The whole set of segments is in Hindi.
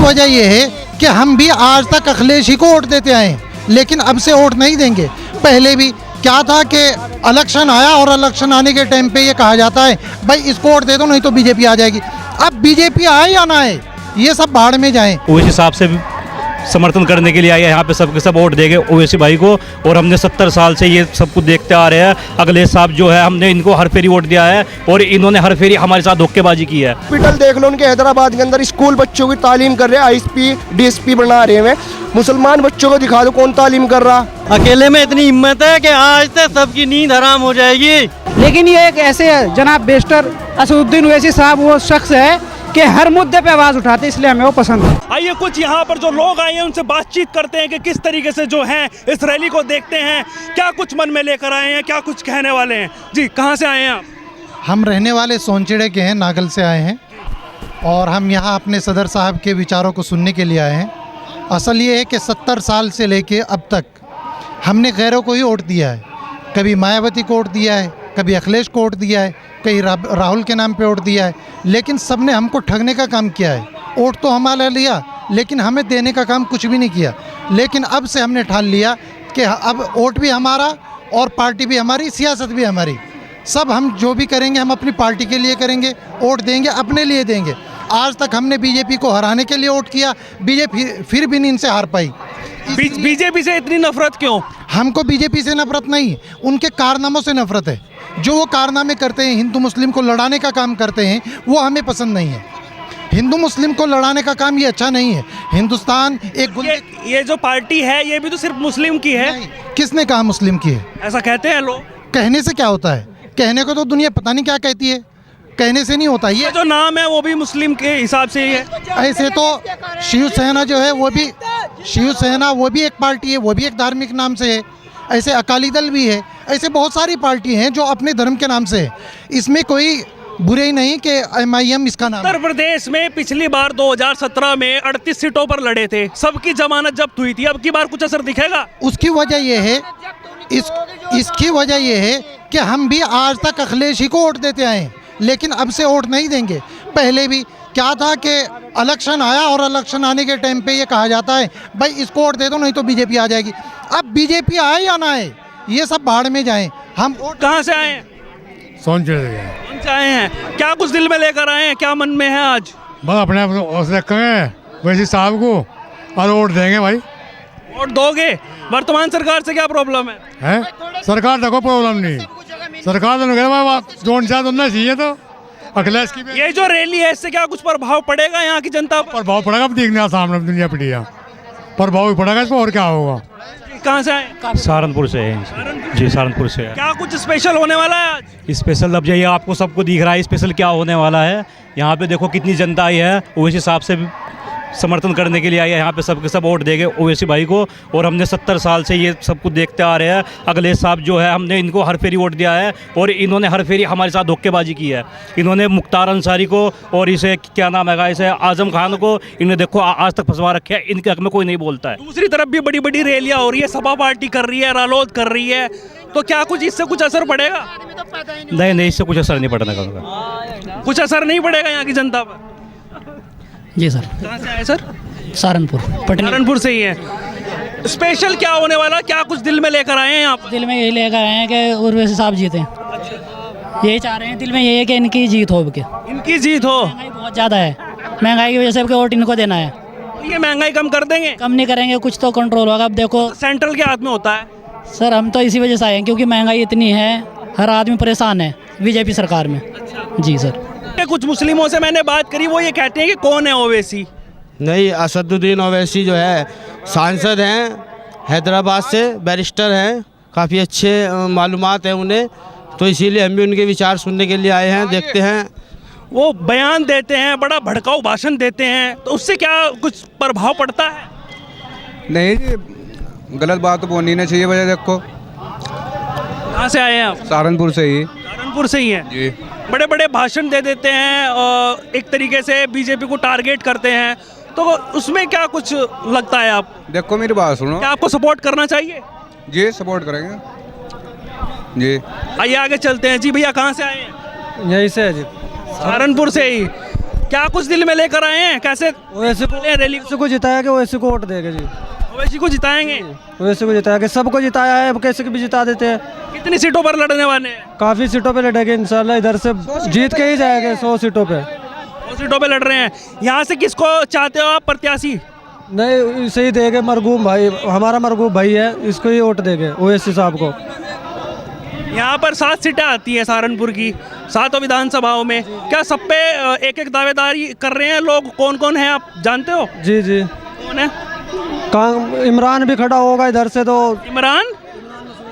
वजह यह है कि हम भी आज तक अखिलेश ही को वोट देते आए हैं, लेकिन अब से वोट नहीं देंगे। पहले भी क्या था कि इलेक्शन आया और इलेक्शन आने के टाइम पे ये कहा जाता है भाई इसको वोट दे दो नहीं तो बीजेपी आ जाएगी। अब बीजेपी आए या ना आए ये सब भाड़ में जाएं। उस हिसाब से समर्थन करने के लिए आए यहाँ पे सबके सब वोट देंगे ओवैसी भाई को। और हमने 70 साल से ये सब कुछ देखते आ रहे हैं। अखिलेश साहब जो है हमने इनको हर फेरी वोट दिया है और इन्होंने हर फेरी हमारे साथ धोखेबाजी की है। हॉस्पिटल देख लो उनके हैदराबाद के अंदर, स्कूल बच्चों की तालीम कर रहे हैं, आईएसपी डीएसपी बना रहे हैं। मुसलमान बच्चों को दिखा दो कौन तालीम कर रहा। अकेले में इतनी हिम्मत है कि आज से सबकी नींद हराम हो जाएगी। लेकिन ये एक ऐसे जनाब बेस्टर असदुद्दीन ओवैसी साहब वो शख्स है कि हर मुद्दे पे आवाज़ उठाते, इसलिए हमें वो पसंद है। आइए कुछ यहाँ पर जो लोग आए हैं उनसे बातचीत करते हैं कि किस तरीके से जो हैं इस रैली को देखते हैं, क्या कुछ मन में लेकर आए हैं, क्या कुछ कहने वाले हैं। जी कहाँ से आए हैं आप? हम रहने वाले सोनचिड़े के हैं, नागल से आए हैं और हम यहाँ अपने सदर साहब के विचारों को सुनने के लिए आए हैं। असल ये है कि 70 साल से लेके अब तक हमने गैरों को ही वोट दिया है। कभी मायावती को वोट दिया है, कभी अखिलेश को वोट दिया है, कहीं राहुल के नाम पे वोट दिया है, लेकिन सब ने हमको ठगने का काम किया है। वोट तो हमारा लिया लेकिन हमें देने का काम कुछ भी नहीं किया। लेकिन अब से हमने ठान लिया कि अब वोट भी हमारा और पार्टी भी हमारी, सियासत भी हमारी। सब हम जो भी करेंगे हम अपनी पार्टी के लिए करेंगे, वोट देंगे अपने लिए देंगे। आज तक हमने बीजेपी को हराने के लिए वोट किया, बीजेपी फिर भी नहीं इनसे हार पाई। बीजेपी से इतनी नफरत क्यों? हमको बीजेपी से नफरत नहीं, उनके कारनामों से नफरत है। जो वो कारनामे करते हैं, हिंदू मुस्लिम को लड़ाने का काम करते हैं, वो हमें पसंद नहीं है। हिंदू मुस्लिम को लड़ाने का काम ये अच्छा नहीं है। हिंदुस्तान एक ये जो पार्टी है ये भी तो सिर्फ मुस्लिम की है। किसने कहा मुस्लिम की है? ऐसा कहते हैं लोग। कहने से क्या होता है? कहने को तो दुनिया पता नहीं क्या कहती है, कहने से नहीं होता। ये जो नाम है वो भी मुस्लिम के हिसाब से ही है। ऐसे तो शिवसेना जो है वो भी शिवसेना वो भी एक पार्टी है, वो भी एक धार्मिक नाम से है। ऐसे अकाली दल भी है, ऐसे बहुत सारी पार्टी हैं जो अपने धर्म के नाम से है। इसमें कोई बुरे ही नहीं कि MIM इसका नाम। उत्तर प्रदेश में पिछली बार 2017 में 38 सीटों पर लड़े थे, सबकी जमानत जब्त हुई थी। अब की बार कुछ असर दिखेगा? उसकी वजह यह है इसकी वजह यह है कि हम भी आज तक अखिलेश ही को वोट देते आए हैं, लेकिन अब से वोट नहीं देंगे। पहले भी क्या था कि इलेक्शन आया और इलेक्शन आने के टाइम पे ये कहा जाता है भाई इसको वोट दे दो नहीं तो बीजेपी आ जाएगी। अब बीजेपी आए या ना आए ये सब भाड़ में जाएं। हम वोट कहाँ से आए हैं? सोनचिड़े कौन से आए हैं? क्या कुछ दिल में लेकर आए हैं, क्या मन में है आज? बस अपने आप रखेंगे वैसे साहब को और वोट देंगे भाई। वोट दोगे? वर्तमान सरकार से क्या प्रॉब्लम है? हैं सरकार देखो प्रॉब्लम नहीं, सरकार तो जोन चाह दोनों चाहिए तो अखिलेश की ये जो रैली है इससे क्या कुछ प्रभाव पड़ेगा यहाँ की जनता पर? प्रभाव पड़ेगा। अब देखने सामने दुनिया पीढ़िया प्रभाव भी पड़ेगा इसको, और क्या होगा। कहाँ से आए? सहारनपुर से है जी, सहारनपुर से है। क्या कुछ स्पेशल होने वाला है आज? स्पेशल अब ये आपको सबको दिख रहा है स्पेशल क्या होने वाला है। यहाँ पे देखो कितनी जनता आई है, उस हिसाब से समर्थन करने के लिए आई है यहाँ पे सबके सब वोट देंगे ओवैसी भाई को। और हमने 70 साल से ये सब कुछ देखते आ रहे हैं। अखिलेश साहब जो है हमने इनको हर फेरी वोट दिया है और इन्होंने हर फेरी हमारे साथ धोखेबाजी की है। इन्होंने मुख्तार अंसारी को और इसे क्या नाम है इसे आजम खान को इन्हें देखो आज तक फंसवा रखे है। इनके हक में कोई नहीं बोलता है। दूसरी तरफ भी बड़ी बड़ी रैलियाँ हो रही है, सपा पार्टी कर रही है, रालोद कर रही है, तो क्या कुछ इससे कुछ असर पड़ेगा? नहीं, इससे कुछ असर नहीं पड़ने का। कुछ असर नहीं पड़ेगा यहाँ की जनता पर? जी सर। कहाँ से आए सर? सहारनपुर सहारनपुर से ही है। स्पेशल क्या होने वाला, क्या कुछ दिल में लेकर आए हैं आप? दिल में यही लेकर आए हैं कि ओवैसी साहब जीते। यही चाह रहे हैं, दिल में यही है कि इनकी जीत हो। इनकी जीत हो। महंगाई बहुत ज़्यादा है, महंगाई की वजह से वोट इनको देना है। ये महंगाई कम कर देंगे? कम नहीं करेंगे, कुछ तो कंट्रोल होगा। अब देखो सेंट्रल के हाथ में होता है सर, हम तो इसी वजह से आए हैं क्योंकि महंगाई इतनी है, हर आदमी परेशान है बीजेपी सरकार में। जी सर। कुछ मुस्लिमों से मैंने बात करी, वो ये कहते हैं कि कौन है ओवैसी? नहीं, असदुद्दीन ओवैसी जो है सांसद हैं, हैदराबाद से बैरिस्टर हैं, काफ़ी अच्छे मालूमात हैं उन्हें, तो इसीलिए हम भी उनके विचार सुनने के लिए आए हैं। देखते हैं वो बयान देते हैं, बड़ा भड़काऊ भाषण देते हैं, तो उससे क्या कुछ प्रभाव पड़ता है? नहीं जी, गलत बात तो बोलनी नहीं चाहिए। वजह देखो। कहाँ से आए हैं आप? सहारनपुर से ही। सहारनपुर से ही हैं जी। बड़े बड़े भाषण दे देते हैं और एक तरीके से बीजेपी को टारगेट करते हैं, तो उसमें क्या कुछ लगता है आप? देखो मेरी बात सुनो। क्या आपको सपोर्ट करना चाहिए? जी सपोर्ट करेंगे जी। आइए आगे चलते हैं। जी भैया कहाँ से आए हैं? यहीं से है जी, सहारनपुर से ही। क्या कुछ दिल में लेकर आए हैं, कैसे ओवैसी को रैली को जिताया कि ओवैसी को वोट देगा जी, ओवैसी को जिताएंगे? ओवैसी को जिताया कि सबको जिताया है, अब कैसे भी जिता देते हैं। कितनी सीटों पर लड़ने वाले हैं? काफ़ी सीटों पे लड़ेंगे इंशाल्लाह, इधर से जीत के ही जाएंगे 100 सीटों पे। 100 सीटों पे लड़ रहे हैं। यहाँ से किसको चाहते हो आप प्रत्याशी? नहीं इसे ही देंगे, मरगूम भाई, हमारा मरगूम भाई है, इसको ही वोट देंगे ओवैसी साहब को। यहाँ पर 7 सीटें आती हैं सहारनपुर की, 7 विधानसभाओं में। क्या सब पे एक एक दावेदारी कर रहे हैं लोग? कौन कौन है आप जानते हो? जी जी, कौन है? इमरान भी खड़ा होगा इधर से तो। इमरान?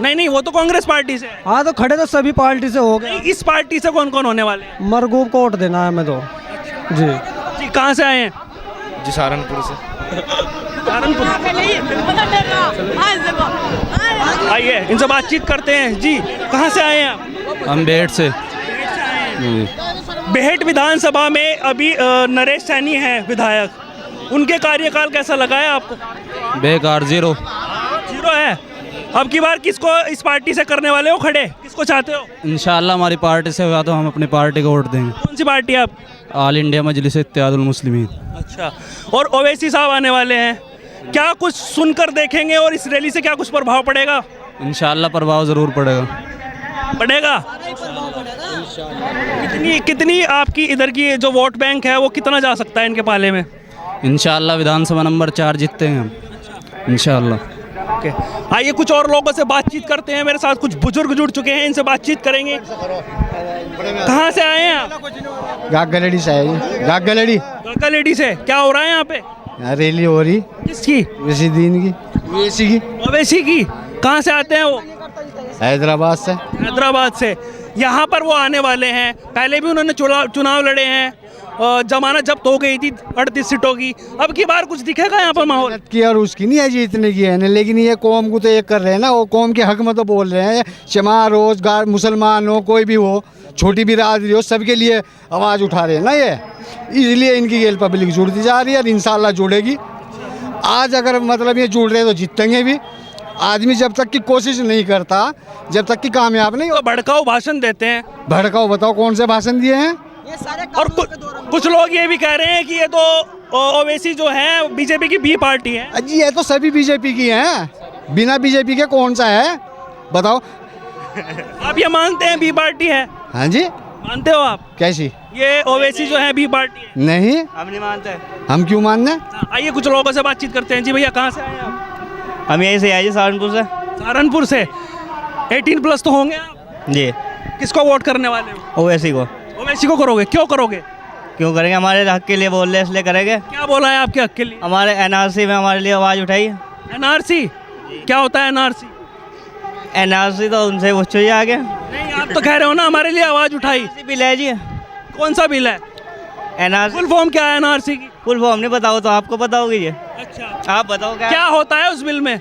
नहीं, वो तो कांग्रेस पार्टी से है। हाँ तो खड़े तो सभी पार्टी से हो गए। इस पार्टी से कौन कौन होने वाले हैं? मरगूब को वोट देना है हमें तो। जी जी, कहाँ से आए हैं? जी सहारनपुर से। सहारनपुर। आइए इनसे बातचीत करते हैं। जी, कहाँ से आए हैं आप? हम बेहट से। बेहट विधानसभा में अभी नरेश सैनी है विधायक, उनके कार्यकाल कैसा लगा है आपको? बेकार, जीरो है। अब की बार किसको इस पार्टी से करने वाले हो खड़े, किसको चाहते हो? इंशाल्लाह हमारी पार्टी से हुआ तो हम अपनी पार्टी को वोट देंगे। कौन सी पार्टी आप? ऑल इंडिया मजलिस इत्तेहादुल मुस्लिमीन। अच्छा, और ओवैसी साहब आने वाले हैं, क्या कुछ सुनकर देखेंगे और इस रैली से क्या कुछ प्रभाव पड़ेगा? इंशाल्लाह प्रभाव ज़रूर पड़ेगा। कितनी आपकी इधर की जो वोट बैंक है वो कितना जा सकता है इनके पाले में? इंशाल्लाह विधानसभा नंबर 4 जीतते हैं हम, इंशाल्लाह। ओके, आइए कुछ और लोगों से बातचीत करते हैं। मेरे साथ कुछ बुजुर्ग जुड़ चुके हैं, इनसे बातचीत करेंगे। कहाँ से आए हैं आप? गागलेडी से है जी, गागलेडी। गागलेडी से। क्या हो रहा है यहाँ पे? यहाँ रैली हो रही, किसकी? वैसी दिन की, वैसी की, ओवैसी की। कहाँ से आते हैं वो? हैदराबाद से। हैदराबाद से। यहाँ पर वो आने वाले हैं, पहले भी उन्होंने चुनाव लड़े हैं, जमानत जब्त हो गई थी 38 सीटों की। अब की बार कुछ दिखेगा यहाँ पर माहौल की? और उसकी नहीं है जीतने की है ना, लेकिन ये कौम को तो एक कर रहे हैं ना, वो कौम के हक में तो बोल रहे हैं। शमा रोजगार, मुसलमान हो, कोई भी हो, छोटी बिरादरी हो, सबके लिए आवाज़ उठा रहे हैं ना ये, इसलिए इनकी गेल पब्लिक जुड़ती जा रही है और इंशाल्लाह जुड़ेगी। आज अगर मतलब ये जुड़ रहे हैं तो जीतेंगे भी। आदमी जब तक की कोशिश नहीं करता, जब तक की कामयाब नहीं। तो भड़काऊ भाषण देते हैं। भड़काऊ बताओ कौन से भाषण दिए हैं? और कुछ लोग ये भी कह रहे हैं कि ये तो ओवैसी जो है बीजेपी की बी पार्टी है। जी, ये तो सभी बीजेपी की हैं, बिना बीजेपी के कौन सा है बताओ? आप ये मानते हैं बी पार्टी है? हाँ जी। मानते हो आप? कैसी? ये ओवैसी जो है बी पार्टी है? नहीं, हम नहीं मानते। हम क्यों मानने? आइए कुछ लोगों से बातचीत करते हैं। जी भैया, कहाँ से आए आप? हम यहीं से आए सहारनपुर से। सहारनपुर से। 18+ तो होंगे आप? जी। किसको वोट करने वाले हो? ओवैसी को। ओवैसी को करोगे? क्यों करोगे? क्यों करेंगे, हमारे हक के लिए बोल रहे हैं इसलिए करेंगे। क्या बोला है आपके हक के लिए? हमारे एनआरसी में हमारे लिए आवाज़ उठाई है। एनआरसी क्या होता है? एनआरसी तो उनसे पूछो जी आगे। नहीं, आप तो कह रहे हो ना हमारे लिए आवाज़ उठाई। बिल है जी। कौन सा बिल है? एनआरसी। फुल फॉर्म क्या है एनआरसी की? फुल फॉर्म नहीं बताओ तो आपको पता होगी ये। अच्छा, आप बताओ क्या होता है उस बिल में?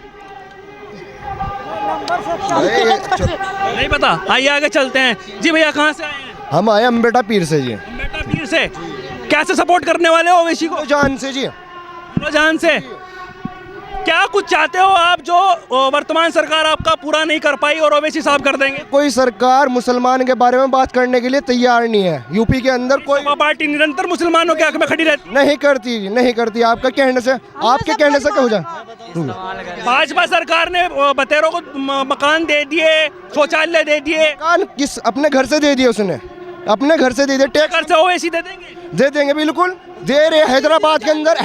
नहीं पता। आइए आगे चलते हैं। जी भैया, कहाँ से आए हैं? हम आए अम्बेटा पीर से जी। अम्बेटा पीर से। कैसे सपोर्ट करने वाले हो ओवैसी को? जान से जी। जान से। क्या कुछ चाहते हो आप जो वर्तमान सरकार आपका पूरा नहीं कर पाई और ओवैसी साहब कर देंगे? कोई सरकार मुसलमान के बारे में बात करने के लिए तैयार नहीं है। यूपी के अंदर कोई पार्टी निरंतर मुसलमानों के हक में खड़ी रहती नहीं करती। आपका कहने से, आपके कहने से क्या हो जाए? भाजपा सरकार ने बतेरों को मकान दे दिए, शौचालय दे दिए। मकान किस अपने घर से दे दिए? उसने अपने घर से दे दिए। टैक्स घर से ओवैसी दे देंगे? दे देंगे, बिल्कुल दे रहे। हैदराबाद के अंदर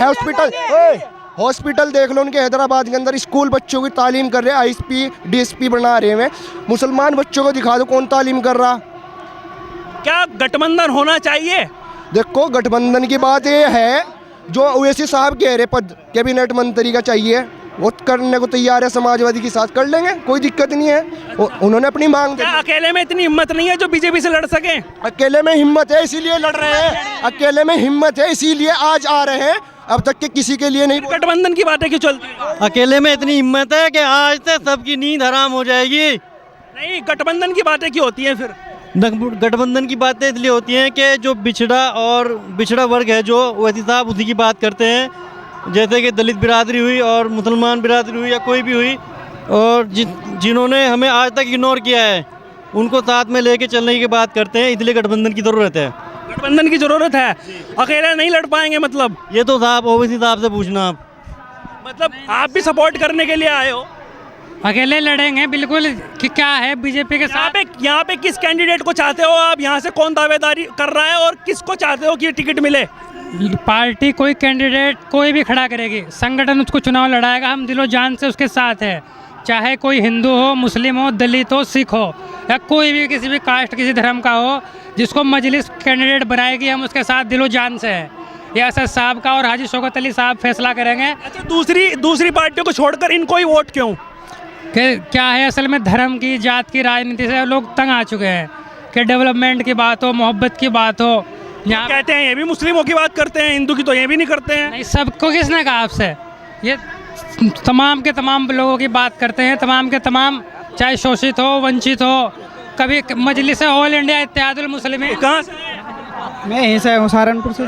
हॉस्पिटल देख लो उनके, हैदराबाद के अंदर स्कूल बच्चों की तालीम कर रहे हैं, आईएसपी डीएसपी बना रहे हैं। मुसलमान बच्चों को दिखा दो कौन तालीम कर रहा। क्या गठबंधन होना चाहिए? देखो, गठबंधन की बात ये है, जो ओवैसी साहब कह रहे पद कैबिनेट मंत्री का चाहिए, वो करने को तैयार है। समाजवादी के साथ कर लेंगे, कोई दिक्कत नहीं है। उन्होंने अपनी मांग क्या अकेले में इतनी हिम्मत नहीं है जो बीजेपी से लड़ सके? अकेले में हिम्मत है इसीलिए लड़ रहे हैं। अकेले में हिम्मत है इसीलिए आज आ रहे हैं, अब तक के किसी के लिए नहीं। गठबंधन की बातें क्यों चलती है? अकेले में इतनी हिम्मत है कि आज से सबकी नींद हराम हो जाएगी। नहीं, गठबंधन की बातें क्यों होती हैं फिर? गठबंधन की बातें इसलिए होती हैं कि जो पिछड़ा वर्ग है, जो ओवैसी साहब उसी की बात करते हैं। जैसे कि दलित बिरादरी हुई और मुसलमान बिरादरी हुई या कोई भी हुई, और जिन्होंने हमें आज तक इग्नोर किया है, उनको साथ में लेके चलने की बात करते हैं। इसलिए गठबंधन की ज़रूरत है। गठबंधन की जरूरत है, अकेले नहीं लड़ पाएंगे मतलब? ये तो साहब ओवैसी साहब से पूछना आप। मतलब आप भी सपोर्ट करने के लिए आए हो? अकेले लड़ेंगे बिल्कुल कि क्या है बीजेपी के यहाँ पे किस कैंडिडेट को चाहते हो आप? यहाँ से कौन दावेदारी कर रहा है और किसको चाहते हो कि टिकट मिले? पार्टी कोई कैंडिडेट कोई भी खड़ा करेगी, संगठन उसको चुनाव लड़ाएगा, हम दिलो जान से उसके साथ है, चाहे कोई हिंदू हो, मुस्लिम हो, दलित हो, सिख हो या कोई भी किसी भी कास्ट किसी धर्म का हो, जिसको मजलिस कैंडिडेट बनाएगी हम उसके साथ दिलो जान से है। ये असद साहब का और हाजी शौकत अली साहब फैसला करेंगे। अच्छा, दूसरी पार्टियों को छोड़कर इनको ही वोट क्यों? कि क्या है असल में धर्म की जात की राजनीति से लोग तंग आ चुके हैं कि डेवलपमेंट की बात हो, मोहब्बत की बात हो। यहाँ कहते हैं ये भी मुस्लिमों की बात करते हैं, हिंदू की तो ये भी नहीं करते हैं। नहीं, सबको किसने कहा आपसे? ये तमाम के तमाम लोगों की बात करते हैं, तमाम के तमाम, चाहे शोषित हो, वंचित हो, कभी मजलिस ऑल इंडिया इत्तेहादुल मुस्लिमीन। कहाँ से? मैं यहीं से हूँ, सहारनपुर से।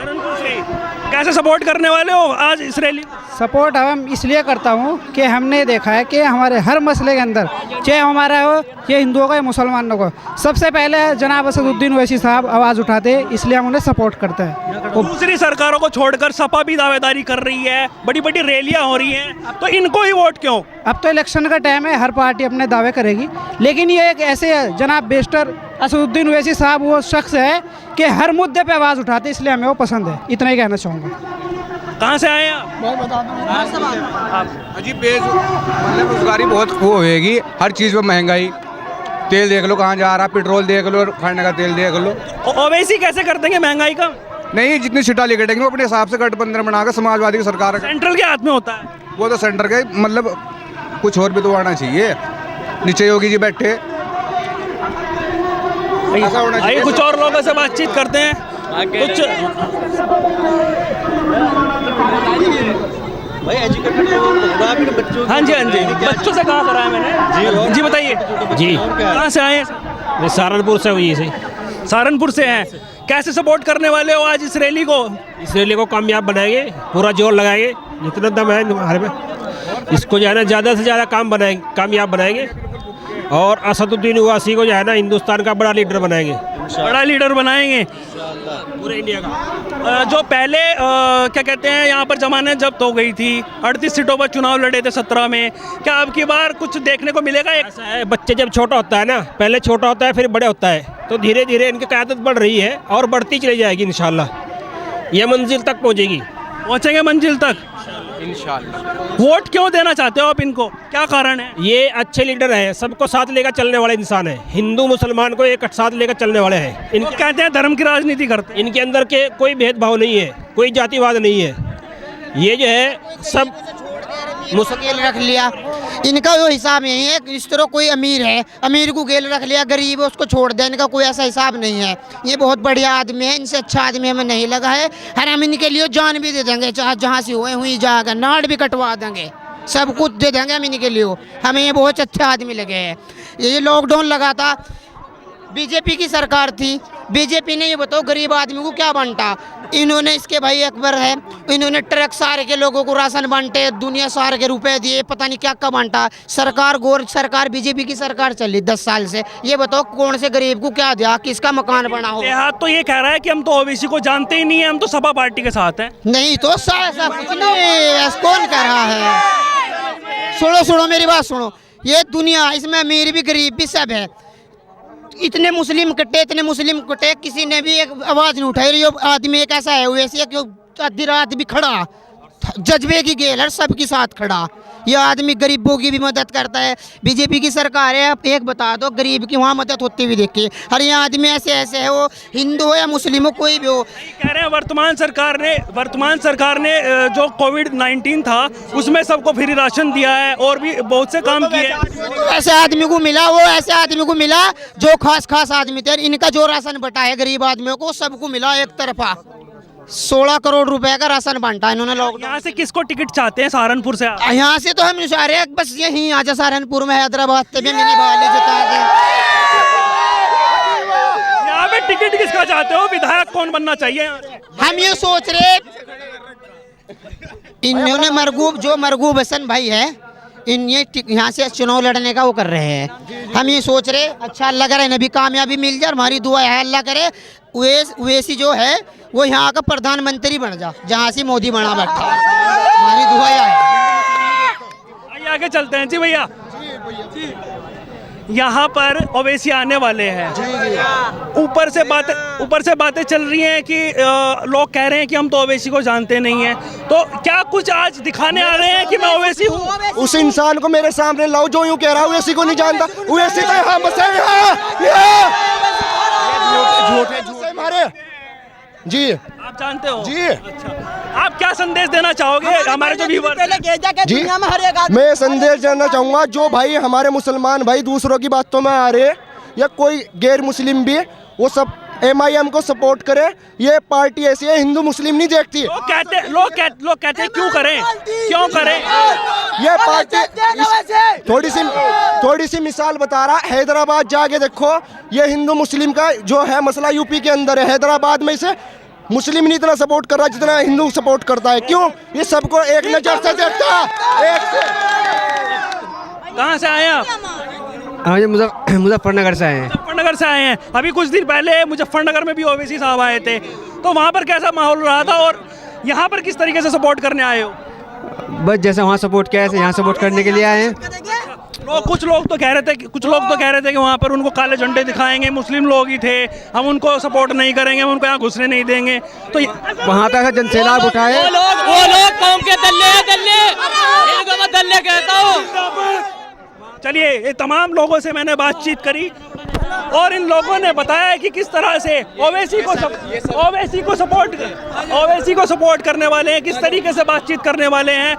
कैसे सपोर्ट करने वाले हो आज इस रैली? सपोर्ट हम इसलिए करता हूँ कि हमने देखा है कि हमारे हर मसले के अंदर, चाहे हमारा हो ये हिंदुओं का या मुसलमानों का, सबसे पहले जनाब असदुद्दीन ओवैसी साहब आवाज़ उठाते, इसलिए हम उन्हें सपोर्ट करते हैं। दूसरी सरकारों को छोड़कर सपा भी दावेदारी कर रही है, बड़ी बड़ी रैलियां हो रही हैं, तो इनको ही वोट क्यों? अब तो इलेक्शन का टाइम है, हर पार्टी अपने दावे करेगी, लेकिन ये एक ऐसे जनाब बेस्टर असदुद्दीन ओवैसी साहब वो शख्स है कि हर मुद्दे पे आवाज़ उठाते, इसलिए हमें वो पसंद है। इतना ही कहना चाहूँगा। कहाँ से आए आप? अजी मतलब रोजगारी बहुत वो होएगी, हर चीज़ में महंगाई, तेल देख लो कहाँ जा रहा, पेट्रोल देख लो, खाने का तेल देख लो। ओवैसी कैसे कर देंगे महंगाई का? नहीं, जितनी सीटा लेके देंगे वो अपने हिसाब से गठबंधन बनाकर समाजवादी की सरकार है। सेंट्रल के हाथ में होता है वो तो सेंटर के, मतलब कुछ और भी तो आना चाहिए। नीचे योगी जी बैठे, ऐसा होना आइए चाहिए। कुछ और लोगों से बातचीत करते हैं। कुछ भाई एजुकेटेड लोग बच्चों। हाँ जी, बच्चों से कहाँ कराया मैंने जी बताइए जी, कहाँ से आए हैं? सहारनपुर से हुई से। सहारनपुर से हैं। कैसे सपोर्ट करने वाले हो आज इस रैली को? इस रैली को कामयाब बनाएंगे, पूरा जोर लगाएंगे, जितना दम है हमारे में, इसको जो है ना ज़्यादा से ज़्यादा कामयाब बनाएंगे और असदुद्दीन ओवैसी को जो है ना हिंदुस्तान का बड़ा लीडर बनाएंगे। बड़ा लीडर बनाएंगे पूरे इंडिया का। जो पहले क्या कहते हैं यहाँ पर जमानत जब्त हो गई थी, 38 सीटों पर चुनाव लड़े थे 17 में, क्या अब की बार कुछ देखने को मिलेगा? ऐसा है, बच्चे जब छोटा होता है ना, पहले छोटा होता है फिर बड़े होता है, तो धीरे धीरे इनकी क़यादत बढ़ रही है और बढ़ती चली जाएगी इंशाल्लाह, ये मंजिल तक पहुँचेंगे मंजिल तक इंशाल्लाह। वोट क्यों देना चाहते हो आप इनको, क्या कारण है? ये अच्छे लीडर हैं, सबको साथ लेकर चलने वाले इंसान हैं, हिंदू मुसलमान को एक साथ लेकर चलने वाले हैं। इनको कहते हैं धर्म की राजनीति करते हैं। इनके अंदर के कोई भेदभाव नहीं है, कोई जातिवाद नहीं है, ये जो है सब गेल रख लिया, इनका वो हिसाब नहीं है। इस तरह कोई अमीर है, अमीर को गेल रख लिया, गरीब है उसको छोड़ दिया, इनका कोई ऐसा हिसाब नहीं है। ये बहुत बढ़िया आदमी है, इनसे अच्छा आदमी हमें नहीं लगा है। हर हम इनके लिए जान भी दे देंगे, चाहे जहाँ से हुए हुई जाएगा, नाड़ भी कटवा देंगे, सब कुछ दे देंगे हम इनके लिए। हमें ये बहुत अच्छे आदमी लगे हैं। ये लॉकडाउन लगा था, बीजेपी की सरकार थी, बीजेपी ने ये बताओ गरीब आदमी को क्या बांटा? इन्होंने, इसके भाई अकबर है, इन्होंने ट्रक सारे के लोगों को राशन बांटे, दुनिया सारे के रुपए दिए, पता नहीं क्या क्या बांटा। सरकार बीजेपी की सरकार चली 10 साल से, ये बताओ कौन से गरीब को क्या दिया, किसका मकान बना हो? तो ये कह रहा है कि हम तो ओवैसी को जानते ही नहीं है, हम तो सपा पार्टी के साथ हैं। नहीं तो ऐसा कुछ नहीं, ऐसा कौन कह रहा है? सुनो मेरी बात सुनो, ये दुनिया, इसमें अमीर भी गरीब भी सब है। इतने मुस्लिम कटे, किसी ने भी एक आवाज़ नहीं उठाई। ये आदमी एक ऐसा है वैसे कि आधी रात भी खड़ा, जज्बे की गेल है, सबके साथ खड़ा। ये आदमी गरीबों की भी मदद करता है। बीजेपी की सरकार है, आप एक बता दो गरीब की वहाँ मदद होती हुई देखिए। हर ये आदमी ऐसे है, वो हिंदू हो या मुस्लिम हो, कोई भी हो। कह रहे हैं वर्तमान सरकार ने जो कोविड-19 था उसमें सबको फ्री राशन दिया है और भी बहुत से काम किए हैं। ऐसे आदमी को मिला, वो ऐसे आदमी को मिला जो खास आदमी थे। इनका जो राशन बटा है गरीब आदमियों को, सबको मिला एक तरफा। 16 करोड़ रुपए का राशन बांटा इन्होंने लोग। यहाँ से किसको टिकट चाहते हैं सहारनपुर से? यहाँ से तो हम सारे बस यहीं आजा सहारनपुर में, हैदराबाद से भी मैंने भाले जिता दे। यहाँ पे टिकट किसका चाहते हो? विधायक कौन बनना चाहिए? हम ये सोच रहे, इन्होंने मरगूब हसन भाई है, यहाँ से चुनाव लड़ने का वो कर रहे हैं। हम ये सोच रहे अच्छा अल्लाह करे नबी कामयाबी मिल जाए, हमारी दुआ है अल्लाह करे ओवैसी जो है वो यहाँ का प्रधानमंत्री बन जा जहाँ से मोदी बना बैठा है, हमारी दुआ है। आगे चलते हैं जी भैया। यहाँ पर ओवैसी आने वाले हैं, ऊपर से बातें चल रही हैं कि लोग कह रहे हैं कि हम तो ओवैसी को जानते नहीं हैं, तो क्या कुछ आज दिखाने आ रहे हैं कि मैं ओवैसी हूँ? उस इंसान को मेरे सामने लाओ जो यूं कह रहा है ओवैसी को नहीं जानता। ओवैसी तो यहाँ बसे झूठे मारे जी। आप जानते हो जी। अच्छा, आप क्या संदेश देना चाहोगे हमारे जो व्यूअर्स? जी मैं संदेश देना चाहूँगा जो भाई हमारे मुसलमान भाई दूसरों की बातों में आ रहे या कोई गैर मुस्लिम भी, वो सब MIM को सपोर्ट करे। ये पार्टी ऐसी है हिंदू मुस्लिम नहीं देखती। लोग कहते हैं क्यों करें ये पार्टी थोड़ी सी मिसाल बता रहा, हैदराबाद जाके देखो, ये हिंदू मुस्लिम का जो है मसला यूपी के अंदर है, हैदराबाद में इसे मुस्लिम नहीं इतना सपोर्ट कर रहा जितना हिंदू सपोर्ट करता है। क्यों? ये सबको एक नजर से देखता है। कहाँ से आए आप? हाँ, मुजफ्फरनगर से आए हैं। मुजफ्फरनगर से आए हैं। अभी कुछ दिन पहले मुजफ्फरनगर में भी ओवैसी साहब आए थे, तो वहाँ पर कैसा माहौल रहा था और यहाँ पर किस तरीके से सपोर्ट करने आए हो? बस जैसे वहाँ सपोर्ट किया है यहाँ सपोर्ट करने के लिए आए हैं। कुछ लोग तो कह रहे थे कि वहाँ पर उनको काले झंडे दिखाएंगे, मुस्लिम लोग ही थे, हम उनको सपोर्ट नहीं करेंगे, हम उनको यहाँ घुसने नहीं देंगे। तो वहाँ पे जनसैलाब उठाए। वो लोग कौम के दल्ले इनको मैं दल्ले कहता हूँ। चलिए, ये तमाम लोगों से मैंने बातचीत करी और इन लोगों ने बताया कि किस तरह से ओवैसी को सपोर्ट करने वाले हैं, किस तरीके से बातचीत करने वाले हैं।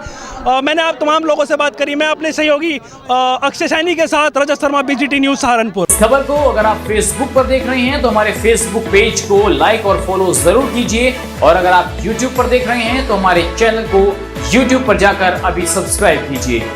मैंने आप तमाम लोगों से बात करी। मैं अपने सहयोगी अक्षय सैनी के साथ रजत शर्मा, BGT न्यूज़ सहारनपुर। खबर को अगर आप फेसबुक पर देख रहे हैं तो हमारे फेसबुक पेज को लाइक और फॉलो जरूर कीजिए, और अगर आप यूट्यूब पर देख रहे हैं तो हमारे चैनल को यूट्यूब पर जाकर अभी सब्सक्राइब कीजिए।